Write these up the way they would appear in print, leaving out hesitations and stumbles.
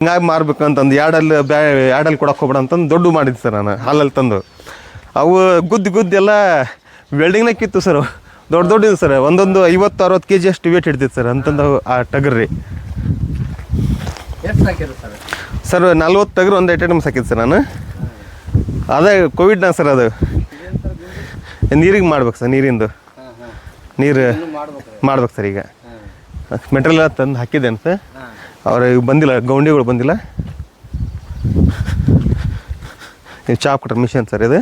ಹಿಂಗಾಗಿ ಮಾರ್ಬೇಕಂತಂದು ಎರಡಲ್ಲಿ ಕೊಡಕ್ಕೆ ಹೋಗ್ಬೇಡ ಅಂತಂದು ದೊಡ್ಡ ಮಾಡಿದ್ದು ಸರ್ ನಾನು ಹಾಲಲ್ಲಿ ತಂದು ಅವು ಗುದ್ದಿ ಎಲ್ಲ ವೆಲ್ಡಿಂಗ್ನಾಗ ಕಿತ್ತು ಸರ್ ದೊಡ್ಡದು ಸರ್ ಒಂದೊಂದು 50-60 kg ಅಷ್ಟು ವೇಟ್ ಹಿಡ್ತಿತ್ತು ಸರ್ ಅಂತಂದು ಆ ಟಗರ್ ರೀ ಸರ್ 40 ಟಗರು ಒಂದು ಐಟಮ್ ಸಾಕಿದ್ದು ಸರ್ ನಾನು ಅದೇ ಕೋವಿಡ್ನಾಗ ಸರ್ ಅದು ನೀರಿಗೆ ಮಾಡ್ಬೇಕು ಸರ್ ನೀರು ಮಾಡ್ಬೇಕು ಸರ್ ಈಗ ಮೆಟೀರಿಯಲ್ ಎಲ್ಲ ತಂದು ಹಾಕಿದ್ದೇನೆ ಸರ್ ಅವ್ರಿಗೆ ಬಂದಿಲ್ಲ ಗೌಂಡಿಗಳು ಬಂದಿಲ್ಲ ನೀವು ಚಾ ಕೊಟ್ರೆ ಮಿಷನ್ ಸರ್ ಇದು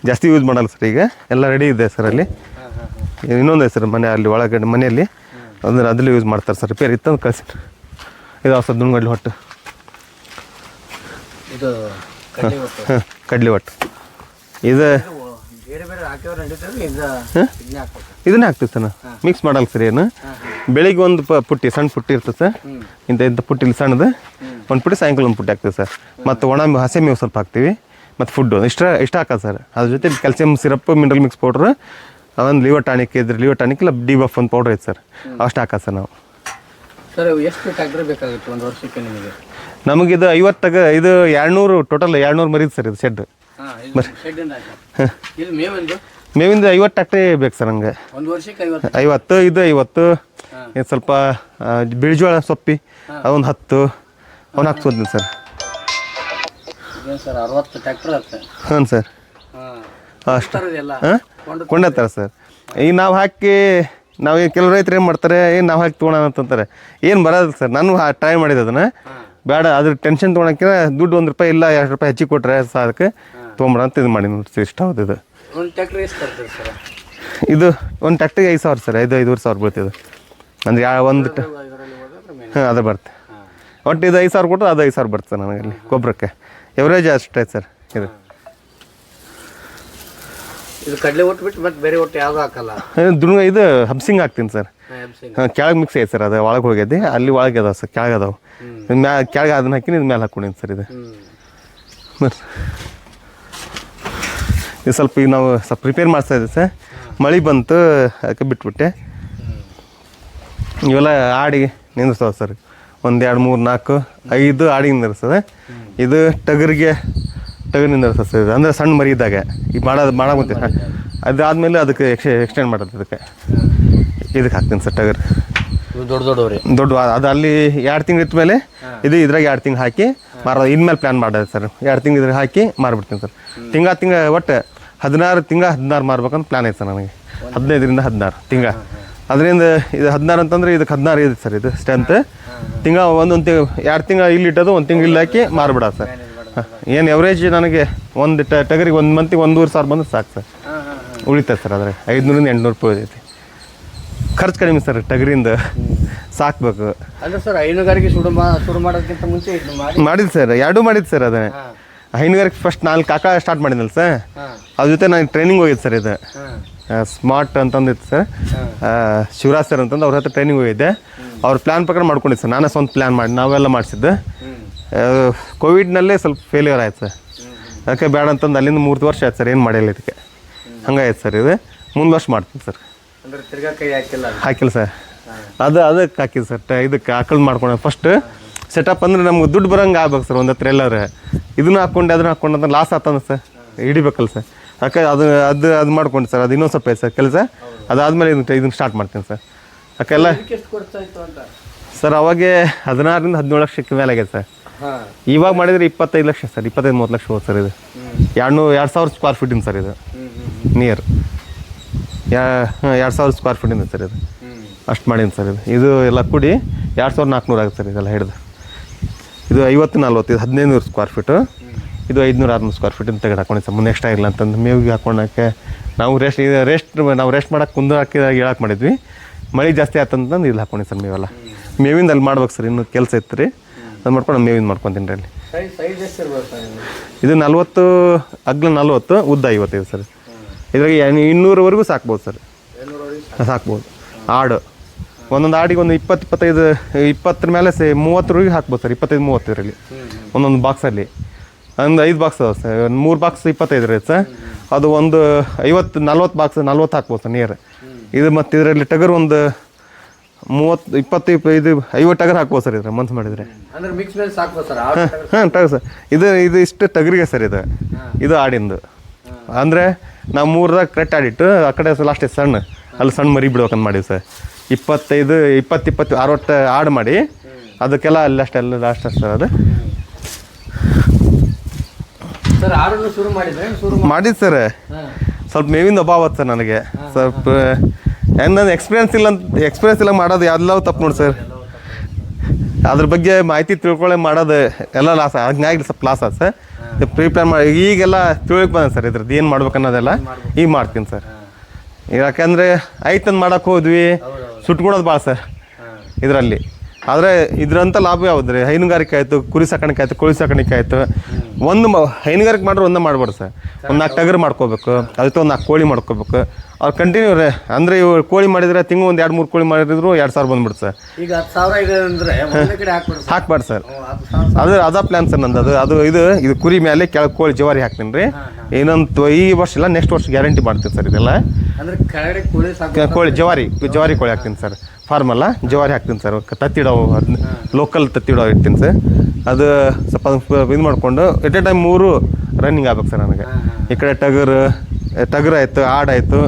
ಜಾಸ್ತಿ ಯೂಸ್ ಮಾಡಲ್ಲ ಸರ್ ಈಗ ಎಲ್ಲ ರೆಡಿ ಇದೆ ಸರ್ ಅಲ್ಲಿ ಇನ್ನೊಂದು ಸರ್ ಮನೆ ಅಲ್ಲಿ ಒಳಗಡೆ ಮನೆಯಲ್ಲಿ ಅಂದ್ರೆ ಅದ್ರಲ್ಲಿ ಯೂಸ್ ಮಾಡ್ತಾರೆ ಸರ್ ರಿಪೇರ್ ಇತ್ತು ಅಂತ ಕಳಿಸಿ ಇದು ಹೊಸ ದುಣ್ಗಡ್ಲಿ ಹೊಟ್ಟು ಕಡ್ಲಿ ಹೊಟ್ಟು ಇದು ಇದನ್ನೇ ಹಾಕ್ತೀವಿ ಸರ್ ಮಿಕ್ಸ್ ಮಾಡಲ್ಲ ಸರ್ ಏನು ಬೆಳಿಗ್ಗೆ ಒಂದು ಪುಟ್ಟಿ ಸಣ್ಣ ಪುಟ್ಟಿ ಇರ್ತದೆ ಸರ್ ಇಂಥ ಪುಟ್ಟಿಲಿ ಸಣ್ಣದು ಒಂದು ಪುಟ್ಟಿ ಸಾಯಂಕಾಲ ಒಂದು ಪುಟ್ಟಿ ಹಾಕ್ತೀವಿ ಸರ್ ಮತ್ತು ಒಣ ಹಸೆ ಮೇವು ಸ್ವಲ್ಪ ಹಾಕ್ತೀವಿ ಮತ್ತು ಫುಡ್ಡು ಇಷ್ಟ ಹಾಕೋದು ಸರ್ ಅದ್ರ ಜೊತೆ calcium syrup mineral mix powder ಒಂದು ಲಿವರ್ ಟಾನಿಕ್ ಇದ್ರೆ ಲಿವರ್ ಟಾನಿಕ್ ಇಲ್ಲ ಡಿ ಬಫ್ ಒಂದು ಪೌಡ್ರ್ ಐತೆ ಸರ್ ಅಷ್ಟು ಹಾಕೋದು ಸರ್ ನಾವು ಸರ್ ಎಷ್ಟು ಟ್ರ್ಯಾಕ್ಟರ್ ಬೇಕಾಗುತ್ತೆ ಒಂದು ವರ್ಷಕ್ಕೆ ನಿಮಗೆ ನಮಗಿದು 50 ಇದು 200 ಟೋಟಲ್ 200 ಮರಿದು ಸರ್ ಇದು ಶೆಡ್ ಮೇವಿಂದ 50 ಟ್ರ್ಯಾಕ್ಟ್ರಿ ಬೇಕು ಸರ್ ನಂಗೆ ಒಂದು ವರ್ಷಕ್ಕೆ 50 ಇದು 50 ಇದು ಸ್ವಲ್ಪ ಬಿಳಿಜೋಳ ಸೊಪ್ಪಿ ಅದೊಂದು 10 ಅವನ್ನ ಹಾಕ್ಸೋದಿಲ್ಲ ಸರ್ ಸರ್ 60 ಟ್ರ್ಯಾಕ್ಟರ್ ಹಾಂ ಸರ್ ಅಷ್ಟು ಹಾಂ ಕೊಂಡತ್ತಾರೆ ಸರ್ ಈಗ ನಾವು ಹಾಕಿ ನಾವು ಕೆಲವು ರೈತರು ಏನು ಮಾಡ್ತಾರೆ ನಾವು ಹಾಕಿ ತೊಗೊಳೋಣ ಅಂತಂತಾರೆ ಏನು ಬರೋದಿಲ್ಲ ಸರ್ ನಾನು ಟ್ರೈ ಮಾಡಿದೆ ಅದನ್ನು ಬೇಡ ಅದ್ರ ಟೆನ್ಷನ್ ತೊಗೊಳಕ್ಕೆ ದುಡ್ಡು ₹1 ಇಲ್ಲ ₹2 ಹೆಚ್ಚಿಗೆ ಕೊಟ್ಟರೆ ಅದಕ್ಕೆ ತೊಗೊಂಬಿಡ ಅಂತ ಇದು ಮಾಡಿ ನೋಡ್ತೀವಿ ಇಷ್ಟ ಹೌದು ಇದು ಇದು ಒಂದು ಟ್ಯಾಕ್ಟ್ರಿಗೆ 5,000 ಸರ್ 5,000 ಬೀಳ್ತಿದ್ದು ಅಂದರೆ ಒಂದು ಹಾಂ ಅದು ಬರುತ್ತೆ ಒಟ್ಟು ಇದು 5,000 ಕೊಟ್ಟರೆ ಅದು 5,000 ಬರ್ತದೆ ನನಗೆ ಅಲ್ಲಿ ಗೊಬ್ಬರಕ್ಕೆ ಎವರೇಜ್ ಅಷ್ಟೇ ಸರ್ ಇದು ಕಡಲೆ ಒಟ್ಟು ಬಿಟ್ಟು ಮತ್ತೆ ಬೇರೆ ಒಟ್ಟು ಯಾವುದು ಹಾಕಲ್ಲ ಇದು ಹಬ್ಸಿಂಗ್ ಹಾಕ್ತೀನಿ ಸರ್ ಕೆಳಗೆ ಮಿಕ್ಸ್ ಐತೆ ಸರ್ ಅದು ಒಳಗೆ ಹೋಗ್ಯದೆ ಅಲ್ಲಿ ಒಳಗೆ ಅದಾವೆ ಸರ್ ಕೆಳಗೆ ಅದಾವೆ ಕೆಳಗೆ ಅದನ್ನ ಹಾಕಿನಿ ಇದು ಮೇಲೆ ಹಾಕ್ಕೊಂಡಿನಿ ಸರ್ ಇದು ಇದು ಸ್ವಲ್ಪ ಈಗ ನಾವು ಸ್ವಲ್ಪ ರಿಪೇರ್ ಮಾಡಿಸ್ತಾ ಇದ್ದೀವಿ ಸರ್ ಮಳೆ ಬಂತು ಅದಕ್ಕೆ ಬಿಟ್ಬಿಟ್ಟೆ ಇವೆಲ್ಲ ಆಡಿ ನಿಂದಿರ್ತಾವೆ ಸರ್ 1 2 3 4 5 ಆಡಿಗೆ ನಿಂದಿರ್ತದೆ ಇದು ಟಗರು ನಿಂದಿರ್ತದೆ ಸರ್ ಇದು ಅಂದರೆ ಸಣ್ಣ ಮರಿ ಇದ್ದಾಗ ಈಗ ಮಾಡಾಕಂತೀವಿ ಅದಾದಮೇಲೆ ಅದಕ್ಕೆ ಎಕ್ಸ್ಟೆಂಡ್ ಮಾಡೋದು ಇದಕ್ಕೆ ಹಾಕ್ತೀನಿ ಸರ್ ಟಗರ್ ದೊಡ್ಡ ಅದು ಅಲ್ಲಿ 2 ತಿಂಗಳು ಇಟ್ಟ ಮೇಲೆ ಇದ್ರಾಗ 2 ತಿಂಗಳು ಹಾಕಿ ಮಾರೋದು ಇನ್ಮೇಲೆ ಪ್ಲ್ಯಾನ್ ಮಾಡೋದು ಸರ್ 2 ತಿಂಗಳು ಇದ್ರಾಗ ಹಾಕಿ ಮಾರ್ಬಿಡ್ತೀನಿ ಸರ್ ತಿಂಗಳ ಒಟ್ಟು 16 ಮಾರ್ಬೇಕಂತ ಪ್ಲ್ಯಾನ್ ಐತೆ ಸರ್ ನನಗೆ 15ರಿಂದ 16 ತಿಂಗಳ ಅದರಿಂದ ಇದು 16 ಅಂತಂದರೆ ಇದಕ್ಕೆ 16 ಇದೆ ಸರ್ ಇದು ಸ್ಟ್ರೆಂತ್ ಒಂದೊಂದು 2 ತಿಂಗಳು ಇಲ್ಲಿ ಇಟ್ಟೋದು 1 ತಿಂಗಳು ಇಲ್ಲಿ ಹಾಕಿ ಮಾರ್ಬಿಡೋದು ಸರ್ ಏನು ಎವರೇಜ್ ನನಗೆ ಒಂದು ಟಗರಿಗೆ ಒಂದು ಮಂತಿಗೆ 1,500 ಬಂದ್ರೆ ಸಾಕು ಸರ್ ಉಳಿತದೆ ಸರ್ ಆದರೆ 500ರಿಂದ 800 ರೂಪಾಯಿ ಉಳಿತೈತಿ ಖರ್ಚು ಕಡಿಮೆ ಸರ್ ಟಗರಿಂದ ಸಾಕ್ಬೇಕು ಅಂದರೆ ಸರ್ ಹೈನುಗಾರಿಕೆ ಶುರು ಮಾಡೋದಕ್ಕಿಂತ ಮುಂಚೆ ಮಾಡಿದ್ದು ಸರ್ 2 ಮಾಡಿದ್ದು ಸರ್ ಅದನ್ನೇ ಹೈನುಗಾರಿಕೆ ಫಸ್ಟ್ 4 ಕಾಕ ಸ್ಟಾರ್ಟ್ ಮಾಡಿದ್ನಲ್ಲ ಸರ್ ಅದ್ರ ಜೊತೆ ನಾನು ಟ್ರೈನಿಂಗ್ ಹೋಗಿದ್ದು ಸರ್ ಇದು ಸ್ಮಾರ್ಟ್ ಅಂತಂದಿತ್ತು ಸರ್ ಶಿವರಾಜ್ ಸರ್ ಅಂತಂದು ಅವ್ರ ಹತ್ರ ಟ್ರೈನಿಂಗ್ ಹೋಗಿದ್ದೆ ಅವ್ರ ಪ್ಲ್ಯಾನ್ ಪ್ರಕಾರ ಮಾಡ್ಕೊಂಡಿದ್ದು ಸರ್ ನಾನೇ ಸ್ವಂತ ಪ್ಲ್ಯಾನ್ ಮಾಡಿ ನಾವೆಲ್ಲ ಮಾಡಿಸಿದ್ದೆ ಕೋವಿಡ್ನಲ್ಲೇ ಸ್ವಲ್ಪ ಫೇಲ್ಯೂರ್ ಆಯ್ತು ಸರ್ ಅದಕ್ಕೆ ಬೇಡ ಅಂತಂದು ಅಲ್ಲಿಂದ 3 ವರ್ಷ ಆಯ್ತು ಸರ್ ಏನು ಮಾಡಿಲ್ಲ ಇದಕ್ಕೆ ಹಂಗಾಯ್ತು ಸರ್ ಇದು ಮುಂದೆ ವರ್ಷ ಮಾಡ್ತೀನಿ ಸರ್ ಹಾಕಿಲ್ಲ ಸರ್ ಅದಕ್ಕೆ ಹಾಕಿದ್ದು ಸರ್ ಇದಕ್ಕೆ ಆಕಳು ಮಾಡ್ಕೊಂಡು ಫಸ್ಟ್ ಸೆಟಪ್ ಅಂದರೆ ನಮ್ಗೆ ದುಡ್ಡು ಬರೋಂಗೆ ಆಗ್ಬೇಕು ಸರ್ ಒಂದು ಹತ್ರ ಎಲ್ಲಾದ್ರೆ ಇದನ್ನು ಹಾಕ್ಕೊಂಡು ಅದನ್ನ ಹಾಕ್ಕೊಂಡು ಅಂತ ಲಾಸ್ ಆಗ್ತದೆ ಸರ್ ಹಿಡಿಬೇಕಲ್ಲ ಸರ್ ಯಾಕೆ ಅದು ಮಾಡ್ಕೊಂಡು ಸರ್ ಅದು ಇನ್ನೊಂದು ಸ್ವಲ್ಪ ಐತೆ ಸರ್ ಕೆಲಸ ಅದಾದಮೇಲೆ ಇದನ್ನು ಸ್ಟಾರ್ಟ್ ಮಾಡ್ತೀನಿ ಸರ್ ಯಾಕೆಲ್ಲ ಸರ್ ಅವಾಗೆ 16ರಿಂದ 17 ಲಕ್ಷಕ್ಕೆ ಮೇಲೆ ಆಗೈತೆ ಸರ್ ಇವಾಗ ಮಾಡಿದರೆ 25 ಲಕ್ಷ ಸರ್ 25-30 ಲಕ್ಷ ಹೋಗುತ್ತೆ ಸರ್ ಇದು 2,000 ಸ್ಕ್ವೇರ್ ಫೀಟಿಂದ ಸರ್ ಇದು ನಿಯರ್ 2,000 ಸ್ಕ್ವೇರ್ ಫೀಟಿಂದ ಸರ್ ಇದು ಅಷ್ಟು ಮಾಡೀನಿ ಸರ್ ಇದು ಎಲ್ಲ ಕೂಡಿ 2,400 ಆಗುತ್ತೆ ಸರ್ ಇದೆಲ್ಲ ಹಿಡಿದು ಇದು 50-40 ಇದು 1,500 ಸ್ಕ್ವೇರ್ ಫೀಟು ಇದು 500-600 ಸ್ಕ್ವೇರ್ ಫೀಟಿಂದ ತೆಗೆದು ಹಾಕೊಂಡು ಸರ್ ಮುಂದೆ ಎಕ್ಸ್ಟ್ರಾ ಇಲ್ಲ ಅಂತಂದು ಮೇವಿಗೆ ಹಾಕೊಳಕ್ಕೆ ನಾವು ರೆಸ್ಟ್ ಮಾಡೋಕೆ ಕುಂದು ಹಾಕಿ ಹೇಳಕ್ಕೆ ಮಾಡಿದ್ವಿ ಮಳೆ ಜಾಸ್ತಿ ಆಯ್ತಂತಂದು ಇಲ್ಲಿ ಹಾಕೊಂಡು ಸರ್ ಮೇವೆಲ್ಲ ಮೇವಿಂದ ಅಲ್ಲಿ ಮಾಡ್ಬೇಕು ಸರ್ ಇನ್ನೂ ಕೆಲಸ ಇತ್ತು ರೀ ಅದು ಮಾಡ್ಕೊಂಡು ಮೇವಿಂದ ಮಾಡ್ಕೊತೀನಿ ರೀ ಅಲ್ಲಿ ಇದು 40 ಅಗ್ಲ 40 ಉದ್ದ 55 ಸರ್ ಇದ್ರಾಗ 200ವರೆಗೂ ಸಾಕ್ಬೋದು ಸರ್ ಸಾಕ್ಬೋದು ಆಡು ಒಂದೊಂದು ಆಡಿಗೆ ಒಂದು 20-25 20 ಮೇಲೆ 30ವರೆಗೆ ಹಾಕ್ಬೋದು ಸರ್ 25-30 ಇದರಲ್ಲಿ ಒಂದೊಂದು ಬಾಕ್ಸಲ್ಲಿ ಒಂದು 5 ಬಾಕ್ಸ್ ಅದಾವೆ ಸರ್ 3 ಬಾಕ್ಸ್ 25 ರೀ ಸರ್ ಅದು ಒಂದು 50-40 ಬಾಕ್ಸ್ 40 ಹಾಕ್ಬೋದು ಸರ್ ನಿಯರ್ ಇದು ಮತ್ತು ಇದರಲ್ಲಿ ಟಗರ್ ಒಂದು 20 50 ಟಗರ್ ಹಾಕ್ಬೋದು ಸರ್ ಇದ್ರೆ ಮನ್ಸು ಮಾಡಿದರೆ. ಅಂದ್ರೆ ಮಿಕ್ಸ್ ಮೇಲೆ ಸಾಕ್ಬೋದು ಸರ್. ಹಾಂ ಟಗರ್ ಸರ್ ಇದು ಇಷ್ಟು ಟಗರಿಗೆ ಸರ್ ಇದು ಆಡಿಂದು. ಅಂದರೆ ನಾವು 3ದಾಗ ಕರೆಕ್ಟ್ ಆಡಿಟ್ಟು ಆ ಕಡೆ ಲಾಸ್ಟ್ ಸಣ್ಣ ಅಲ್ಲಿ ಸಣ್ಣ ಮರಿ ಬಿಡ್ಬೇಕಂತ ಮಾಡೀವಿ ಸರ್. 20 60 ಆಡು ಮಾಡಿ ಅದಕ್ಕೆಲ್ಲ ಅಲ್ಲಿ ಅಷ್ಟೆಲ್ಲ ಲಾಸ್ಟ್ ಸರ್ ಅದು ಸರ್. ಆಡನ್ನು ಶುರು ಮಾಡಿದ್ದು ಸರ್. ಸ್ವಲ್ಪ ಮೇವಿಂದ ಅಭಾವ ಸರ್ ನನಗೆ ಸ್ವಲ್ಪ ನನ್ನ ಎಕ್ಸ್ಪೀರಿಯನ್ಸ್ ಇಲ್ಲ ಮಾಡೋದು ಎಲ್ಲವೂ ತಪ್ಪು ನೋಡಿ ಸರ್. ಅದ್ರ ಬಗ್ಗೆ ಮಾಹಿತಿ ತಿಳ್ಕೊಳ್ಳೆ ಮಾಡೋದು ಎಲ್ಲ ಲಾಸ್ ಹಂಗಾಗಿ ಸ್ವಲ್ಪ ಲಾಸ್ ಆದ ಸರ್. ಪ್ರೀ ಪ್ಲಾನ್ ಮಾಡಿ ಈಗೆಲ್ಲ ತಿಳ್ಕೊಳಕ್ಕೆ ಬಂದ ಸರ್ ಇದ್ರದ್ದು ಏನು ಮಾಡ್ಬೇಕು ಅನ್ನೋದೆಲ್ಲ ಈಗ ಮಾಡ್ತೀನಿ ಸರ್. ಯಾಕಂದರೆ ಐತಂದು ಮಾಡೋಕೆ ಹೋದ್ವಿ ಸುಟ್ಕೊಳೋದು ಭಾಳ ಸರ್ ಇದರಲ್ಲಿ. ಆದರೆ ಇದರಂಥ ಲಾಭ ಯಾವ್ದು ರೀ? ಹೈನುಗಾರಿಕೆ ಆಯಿತು, ಕುರಿ ಸಾಕಾಣಿಕೆ ಆಯಿತು, ಕೋಳಿ ಸಾಕಾಣಿಕೆ ಆಯಿತು. ಹೈನುಗಾರಿಕೆ ಮಾಡ್ರೆ ಒಂದೇ ಮಾಡ್ಬಾರ್ದು ಸರ್. 4 ಟಗರು ಮಾಡ್ಕೋಬೇಕು, ಅದಕ್ಕೆ 4 ಕೋಳಿ ಮಾಡ್ಕೋಬೇಕು. ಅವ್ರು ಕಂಟಿನ್ಯೂ ರೀ. ಅಂದರೆ ಇವು ಕೋಳಿ ಮಾಡಿದರೆ ತಿಂಗಳು 2-3 ಕೋಳಿ ಮಾಡಿದ್ರು 2000 ಬಂದ್ಬಿಡುತ್ತೆ ಸರ್. ಈಗ 10,000 ಇದೆ ಅಂದರೆ ಹಾಕ್ಬಾರ್ದು ಸರ್. ಅದ ಪ್ಲ್ಯಾನ್ ಸರ್ ನಂದು. ಇದು ಕುರಿ ಮೇಲೆ ಕೆಳಗೆ ಕೋಳಿ ಜವಾರಿ ಹಾಕ್ತೀನಿ ರೀ. ಇನ್ನೊಂದು ಈ ವರ್ಷ ಇಲ್ಲ ನೆಕ್ಸ್ಟ್ ವರ್ಷ ಗ್ಯಾರಂಟಿ ಮಾಡ್ತೀನಿ ಸರ್ ಇದೆಲ್ಲ. ಅಂದರೆ ಕೆಳಗಡೆ ಕೋಳಿ ಜವಾರಿ ಕೋಳಿ ಹಾಕ್ತೀನಿ ಸರ್. ಫಾರ್ಮಲ್ಲ ಜವಾರಿ ಹಾಕ್ತೀನಿ ಸರ್. ತತ್ತಿಡೋ ಅದನ್ನ ಲೋಕಲ್ ತತ್ತಿಡೋ ಇರ್ತೀನಿ ಸರ್. ಅದು ಸ್ವಲ್ಪ ಇದು ಮಾಡಿಕೊಂಡು ಎಟ್ ಎ ಟೈಮ್ 3 ರನ್ನಿಂಗ್ ಆಗ್ಬೇಕು ಸರ್ ನನಗೆ. ಈ ಕಡೆ ಟಗರು ಆಯಿತು, ಆಡಾಯಿತು,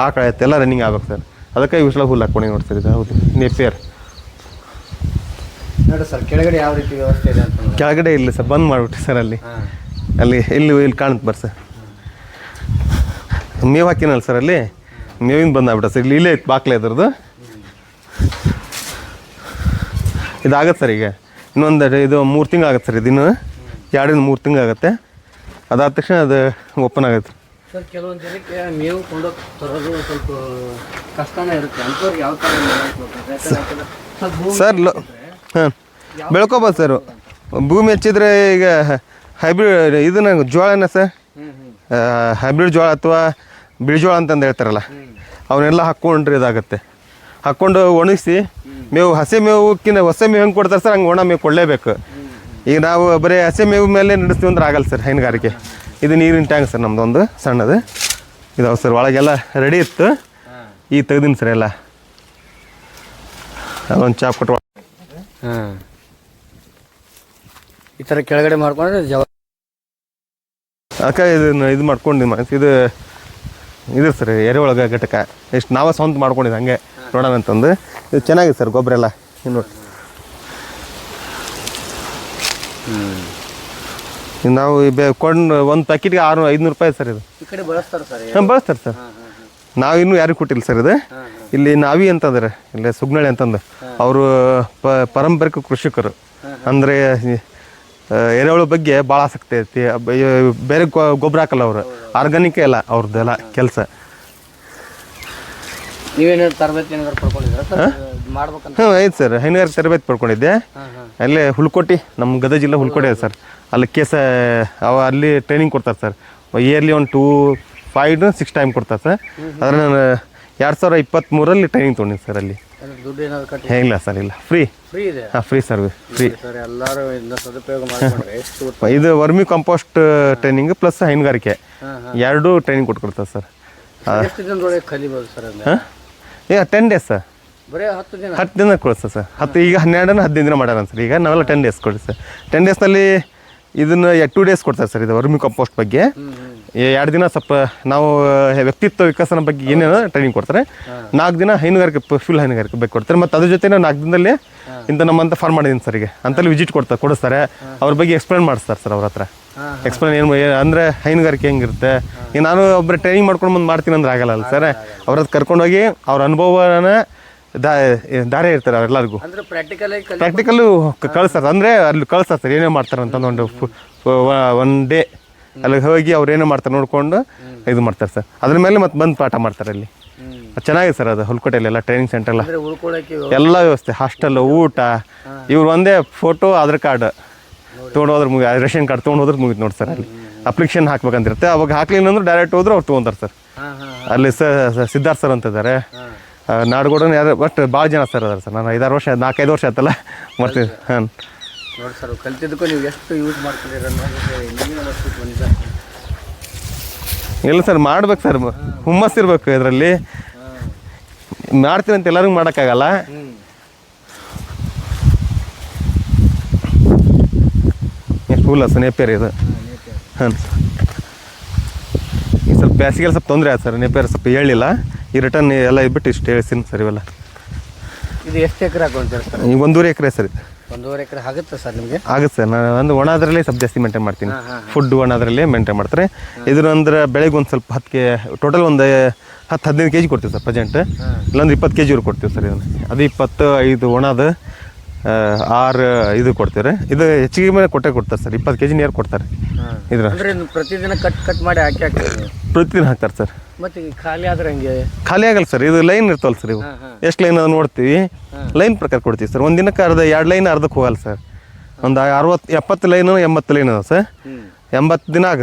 ಆಕಳ ಆಯ್ತು, ಎಲ್ಲ ರನ್ನಿಂಗ್ ಆಗ್ಬೇಕು ಸರ್. ಅದಕ್ಕೆ ಇವೆಲ್ಲ ಹುಲ್ಲು ಹಾಕ್ಕೊಂಡು ನೋಡಿ ಸರ್. ಇದು ಹೌದು ನೇಪಿಯರ್ ನೋಡಿ ಸರ್. ಕೆಳಗಡೆ ಯಾವ ರೀತಿ ವ್ಯವಸ್ಥೆ ಇದೆ ಅಂತ ಕೆಳಗಡೆ ಇಲ್ಲ ಸರ್, ಬಂದ್ ಮಾಡಿಬಿಟ್ಟು ಸರ್. ಇಲ್ಲಿ ಕಾಣುತ್ತೆ ಬರ್ರಿ ಸರ್. ಮೇವು ಹಾಕಿನಲ್ಲ ಸರ್, ಅಲ್ಲಿ ಮೇವಿಂದ ಬಂದಾಗ್ಬಿಟ್ಟ ಸರ್. ಇಲ್ಲೇ ಬಾಕ್ಲೆ ಇದ್ರದ್ದು ಇದಾಗತ್ತೆ ಸರ್. ಈಗ ಇನ್ನೊಂದು ಇದು 3 ತಿಂಗಳು ಆಗುತ್ತೆ ಸರ್. ಇದಿನ್ನು 2-3 ತಿಂಗಳು ಆಗುತ್ತೆ. ಅದಾದ ತಕ್ಷಣ ಅದು ಓಪನ್ ಆಗುತ್ತೆ ಸರ್. ಕೆಲವೊಂದು ಜನಕ್ಕೆ ಮೇವು ಕೊಂಡೋಗಿ ತರೋದು ಸ್ವಲ್ಪ ಕಷ್ಟನೇ ಇರುತ್ತೆ. ಅಂಥವ್ರಿಗೆ ಯಾವ ಥರ ಸರ್? ಹಾಂ ಬೆಳ್ಕೊಬೋದು ಸರ್. ಭೂಮಿ ಹೆಚ್ಚಿದ್ರೆ ಈಗ ಹೈಬ್ರಿಡ್ ಇದನ್ನ ಜೋಳನ ಸರ್, ಹೈಬ್ರಿಡ್ ಜೋಳ ಅಥವಾ ಬಿಳಿ ಜೋಳ ಅಂತಂದು ಹೇಳ್ತಾರಲ್ಲ, ಅವನ್ನೆಲ್ಲ ಹಾಕ್ಕೊಂಡ್ರೆ ಇದಾಗುತ್ತೆ. ಹಾಕ್ಕೊಂಡು ಒಣಗಿಸಿ ಮೇವು, ಹಸಿ ಮೇವುಕ್ಕಿಂತ ಹೊಸ ಮೇವು ಹೆಂಗೆ ಕೊಡ್ತಾರೆ ಸರ್, ಹಂಗೆ ಒಣ ಮೇವು ಕೊಡಲೇಬೇಕು. ಈಗ ನಾವು ಬರೀ ಹಸಿ ಮೇವು ಮೇಲೆ ನಡೆಸ್ತೀವಿ ಅಂದ್ರೆ ಆಗಲ್ಲ ಸರ್ ಹೈನುಗಾರಿಕೆ. ಇದು ನೀರಿನ ಟ್ಯಾಂಕ್ ಸರ್ ನಮ್ಮದೊಂದು ಸಣ್ಣದು ಇದಾವೆ ಸರ್. ಒಳಗೆಲ್ಲ ರೆಡಿ ಇತ್ತು, ಈಗ ತೆಗ್ದೀನಿ ಸರ್ ಎಲ್ಲ. ಅದೊಂದು ಚಾಪ್ ಕೊಟ್ಟು ಈ ಥರ ಕೆಳಗಡೆ ಮಾಡ್ಕೊಂಡ್ರೆ ಅದಕ್ಕೆ ಇದು ಮಾಡ್ಕೊಂಡು ಇದು ಸರ್ ಎರೆಹುಳ ಘಟಕ ಎಷ್ಟು ನಾವೇ ಸ್ವಂತ ಮಾಡ್ಕೊಂಡಿದ್ದು ಹಂಗೆ ನೋಡೋಣ ಅಂತಂದು. ಇದು ಚೆನ್ನಾಗಿದೆ ಸರ್ ಗೊಬ್ಬರ ಎಲ್ಲ. ನೋಡಿ ನಾವು ಕೊಂಡು ಒಂದು ಪ್ಯಾಕೆಟ್ಗೆ 500 ರೂಪಾಯಿ ಸರ್. ಇದು ಈ ಕಡೆ ಬಳಸ್ತಾರೆ ಸರ್. ಹಾಂ ಬಳಸ್ತಾರೆ ಸರ್. ನಾವು ಇನ್ನೂ ಯಾರಿಗೂ ಕೊಟ್ಟಿಲ್ಲ ಸರ್. ಇದು ಇಲ್ಲಿ ನಾವಿ ಅಂತಂದ್ರೆ ಇಲ್ಲಿ ಸುಗ್ನಳ್ಳಿ ಅಂತಂದು ಅವರು ಪಾರಂಪರಿಕ ಕೃಷಿಕರು. ಅಂದರೆ ಎರೆಹುಳ ಬಗ್ಗೆ ಭಾಳ ಆಸಕ್ತಿ ಐತಿ. ಬೇರೆ ಗೊಬ್ಬರ ಹಾಕಲ್ಲ ಅವರು, ಆರ್ಗಾನಿಕ್ ಎಲ್ಲ ಅವ್ರದ್ದೆಲ್ಲ ಕೆಲಸ. ನೀವೇನಾದ್ರು ತರಬೇತಿ ಏನಾದ್ರು ಪಡ್ಕೊಂಡಿದ್ದೀರಾ ಸರ್ ಮಾಡ್ಬೇಕಂತ? ಹಾಂ ಐತೆ ಸರ್, ಹೈನುಗಾರಿಕೆ ತರಬೇತಿ ಪಡ್ಕೊಂಡಿದ್ದೆ. ಅಲ್ಲೇ ಹುಲ್ಕೋಟಿ, ನಮ್ಮ ಗದಗ ಜಿಲ್ಲೆ ಹುಲ್ಕೋಟಿ ಇದೆ ಸರ್. ಅಲ್ಲಿ ಅಲ್ಲಿ ಟ್ರೈನಿಂಗ್ ಕೊಡ್ತಾರೆ ಸರ್. ಇಯರ್ಲಿ ಒಂದು 5-6 ಟೈಮ್ ಕೊಡ್ತಾರೆ ಸರ್. ಆದರೆ ನಾನು 2023 ಟ್ರೈನಿಂಗ್ ತೊಗೊಂಡಿನಿ ಸರ್. ಅಲ್ಲಿ ದುಡ್ಡು ಏನಾದ್ರು ಕಟ್ಟಿ? ಇಲ್ಲ ಸರ್, ಇಲ್ಲ, ಫ್ರೀ ಇದೆ. ಹಾಂ ಫ್ರೀ ಸರ್ವಿಸ್, ಫ್ರೀ ಸರ್. ಎಲ್ಲರೂ ಇದನ್ನ ಸದುಪಯೋಗ ಮಾಡಿಕೊಂಡ್ರೆ ಎಷ್ಟು ಇದು ವರ್ಮಿ ಕಂಪೋಸ್ಟ್ ಟ್ರೈನಿಂಗ್ ಪ್ಲಸ್ ಹೈನುಗಾರಿಕೆ 2 ಟ್ರೈನಿಂಗ್ ಕೊಟ್ಕೊಡ್ತಾರೆ ಸರ್. ಎಷ್ಟು ದಿನದೊಳಗೆ ಕಲಿಬೋದು ಸರ್? ಈಗ 10 ಡೇಸ್ ಸರ್. ಬರೀ 10 ದಿನ ಕೊಡಿಸ್ತಾರೆ ಸರ್. ಈಗ 12-15 ದಿನ ಮಾಡ್ಯಾರ ಸರ್. ಈಗ ನಾವೆಲ್ಲ 10 ಡೇಸ್ ಕೊಡಿ ಸರ್. 10 ಡೇಸ್ನಲ್ಲಿ ಇದನ್ನು 2 ಡೇಸ್ ಕೊಡ್ತಾರೆ ಸರ್. ಇದು ವರ್ಮಿ ಕಂಪೋಸ್ಟ್ ಬಗ್ಗೆ 2 ದಿನ ಸ್ವಲ್ಪ ನಾವು ವ್ಯಕ್ತಿತ್ವ ವಿಕಸನ ಬಗ್ಗೆ ಏನೇನೋ ಟ್ರೈನಿಂಗ್ ಕೊಡ್ತಾರೆ. 4 ದಿನ ಹೈನುಗಾರಿಕೆ ಫುಲ್ ಹೈನುಗಾರಿಕೆ ಬಗ್ಗೆ ಕೊಡ್ತಾರೆ. ಮತ್ತು ಅದ್ರ ಜೊತೆ 4 ದಿನದಲ್ಲಿ ಇಂಥ ನಮ್ಮಂತ ಫಾರ್ಮ್ ಮಾಡಿದ್ದೀನಿ ಸರ್. ಈಗ ಅಂತಲ್ಲಿ ವಿಸಿಟ್ ಕೊಡಿಸ್ತಾರೆ. ಅವ್ರ ಬಗ್ಗೆ ಎಕ್ಸ್ಪ್ಲೇನ್ ಮಾಡಿಸ್ತಾರೆ ಸರ್. ಅವ್ರ ಹತ್ರ ಎಕ್ಸ್ಪ್ಲೇನ್ ಏನು ಅಂದರೆ ಹೈನುಗಾರಿಕೆ ಹೆಂಗಿರುತ್ತೆ. ಈಗ ನಾನು ಒಬ್ಬರು ಟ್ರೈನಿಂಗ್ ಮಾಡ್ಕೊಂಡು ಬಂದು ಮಾಡ್ತೀನಿ ಅಂದ್ರೆ ಆಗಲ್ಲ ಸರ್. ಅವ್ರ ಹತ್ರ ಕರ್ಕೊಂಡೋಗಿ ಅವ್ರ ಅನುಭವನ ದಾರಿ ಇರ್ತಾರೆ ಅವರೆಲ್ಲರಿಗೂ. ಪ್ರಾಕ್ಟಿಕಲ್ಲು ಕಳಿಸ್ತಾರೆ. ಅಂದರೆ ಅಲ್ಲಿ ಕಳಿಸ್ತಾರೆ ಸರ್ ಏನೇ ಮಾಡ್ತಾರೆ ಅಂತಂದು. ಒನ್ ಡೇ ಅಲ್ಲಿ ಹೋಗಿ ಅವ್ರು ಏನೇ ಮಾಡ್ತಾರೆ ನೋಡಿಕೊಂಡು ಇದು ಮಾಡ್ತಾರೆ ಸರ್. ಅದ್ರ ಮೇಲೆ ಮತ್ತೆ ಬಂದು ಪಾಠ ಮಾಡ್ತಾರೆ ಅಲ್ಲಿ. ಚೆನ್ನಾಗಿದೆ ಸರ್. ಅದು ಹುಲ್ಕೋಟೆಯಲ್ಲಿ ಎಲ್ಲ ಟ್ರೈನಿಂಗ್ ಸೆಂಟರ್ ಎಲ್ಲ ವ್ಯವಸ್ಥೆ, ಹಾಸ್ಟೆಲ್, ಊಟ. ಇವ್ರು ಒಂದೇ ಫೋಟೋ, ಆಧಾರ್ ಕಾರ್ಡ್ ತೊಗೊಂಡು ಹೋದ್ರೆ ರೇಷನ್ ಕಾರ್ಡ್ ತೊಗೊಂಡು ಹೋದ್ರೆ ಮುಗಿತು ನೋಡಿ ಸರ್. ಅಲ್ಲಿ ಅಪ್ಲಿಕೇಶನ್ ಹಾಕ್ಬೇಕಂತಿರುತ್ತೆ. ಅವಾಗ ಹಾಕ್ಲಿಲ್ಲ ಅಂದ್ರೆ ಡೈರೆಕ್ಟ್ ಹೋದ್ರೆ ಅವ್ರು ತೊಗೊಂತಾರೆ ಸರ್. ಅಲ್ಲಿ ಸಿದ್ಧಾರ್ಥ ಸರ್ ಅಂತ ಇದ್ದಾರೆ. ನಾಡಗೌಡನ ಯಾರು ಬಟ್ ಭಾಳ ಜನ ಸರ್ ಅದಾರೆ ಸರ್. ನಾನು 4-5 ವರ್ಷ ಆಯ್ತಲ್ಲ ಮಾಡ್ತೀನಿ. ಹಾಂ ನೋಡಿ ಸರ್, ಕಲ್ತಿದ್ದಕ್ಕೂ ನೀವು ಎಷ್ಟು ಯೂಸ್ ಮಾಡ್ಕೊಂಡಿರ? ಇಲ್ಲ ಸರ್, ಮಾಡ್ಬೇಕು ಸರ್. ಹುಮ್ಮಸ್ಸಿರ್ಬೇಕು ಇದರಲ್ಲಿ. ಮಾಡ್ತೀನಿ ಅಂತ ಎಲ್ಲರಿಗೂ ಮಾಡೋಕ್ಕಾಗಲ್ಲ. ಹುಲ್ಲ ಸರ್ ನೇಪಿಯರ್ ಇದು ಹಾಂ ಈಗ ಸ್ವಲ್ಪ ಬೇಸಿಗೆಲ್ಲ ಸ್ವಲ್ಪ ತೊಂದರೆ ಆಯ್ತು ಸರ್ ನೇಪಿಯರ್ ಸ್ವಲ್ಪ ಹೇಳಿಲ್ಲ ಈ ರಿಟರ್ನ್ ಎಲ್ಲ ಇದ್ಬಿಟ್ಟು ಇಷ್ಟು ಹೇಳ್ತೀನಿ ಸರ್ ಇವೆಲ್ಲ. ಇದು ಎಷ್ಟು ಎಕರೆ ಹಾಕೊಂತೀರ ಸರ್? ಈಗ 1.5 ಎಕರೆ ಸರ್ ಇದು. 1.5 ಎಕರೆ ಆಗುತ್ತೆ ಸರ್ ನಿಮಗೆ? ಆಗುತ್ತೆ ಸರ್. ನಾನು ಒಂದು ಒಣದ್ರಲ್ಲೇ ಸ್ವಲ್ಪ ಜಾಸ್ತಿ ಮೇಂಟೈನ್ ಮಾಡ್ತೀನಿ. ಫುಡ್ ಒಣದ್ರಲ್ಲೇ ಮೇಂಟೈನ್ ಮಾಡ್ತಾರೆ. ಇದ್ರ ಅಂದ್ರೆ ಬೆಳಗ್ಗೆ ಒಂದು ಸ್ವಲ್ಪ 10 ಟೋಟಲ್ ಒಂದು 10-15 kg ಕೊಡ್ತೀವಿ ಸರ್ ಪ್ರೆಸೆಂಟ್. ಇಲ್ಲಾಂದ್ರೆ 20 kg ಕೊಡ್ತೀವಿ ಸರ್ ಇದನ್ನು. ಅದು 25 ಒಣದು 6 ಇದು ಕೊಡ್ತೀವಿ. ಇದು ಹೆಚ್ಚಿಗೆ ಮೇಲೆ ಕೊಡ್ತಾರೆ ಸರ್. 20 kg ನೀರು ಕೊಡ್ತಾರೆ ಇದ್ರ. ಅಂದರೆ ಪ್ರತಿದಿನ ಕಟ್ ಮಾಡಿ ಹಾಕ್ತಾರೆ? ಪ್ರತಿದಿನ ಹಾಕ್ತಾರೆ ಸರ್. ಮತ್ತೆ ಈಗ ಖಾಲಿ ಆದ್ರೆ ಹೆಂಗೆ? ಖಾಲಿ ಆಗಲ್ಲ ಸರ್. ಇದು ಲೈನ್ ಇರ್ತವಲ್ಲ ಸರ್. ಇವು ಎಷ್ಟು ಲೈನ್ ಅದು ನೋಡ್ತೀವಿ, ಲೈನ್ ಪ್ರಕಾರ ಕೊಡ್ತೀವಿ ಸರ್. ಒಂದು ದಿನಕ್ಕೆ 2 ಲೈನ್ ಅರ್ಧಕ್ಕೆ ಹೋಗಲ್ಲ ಸರ್. ಒಂದು 60-70 ಲೈನು 80 ಲೈನ್ ಅದ ಸರ್. 80 ದಿನ ಆಗುತ್ತೆ.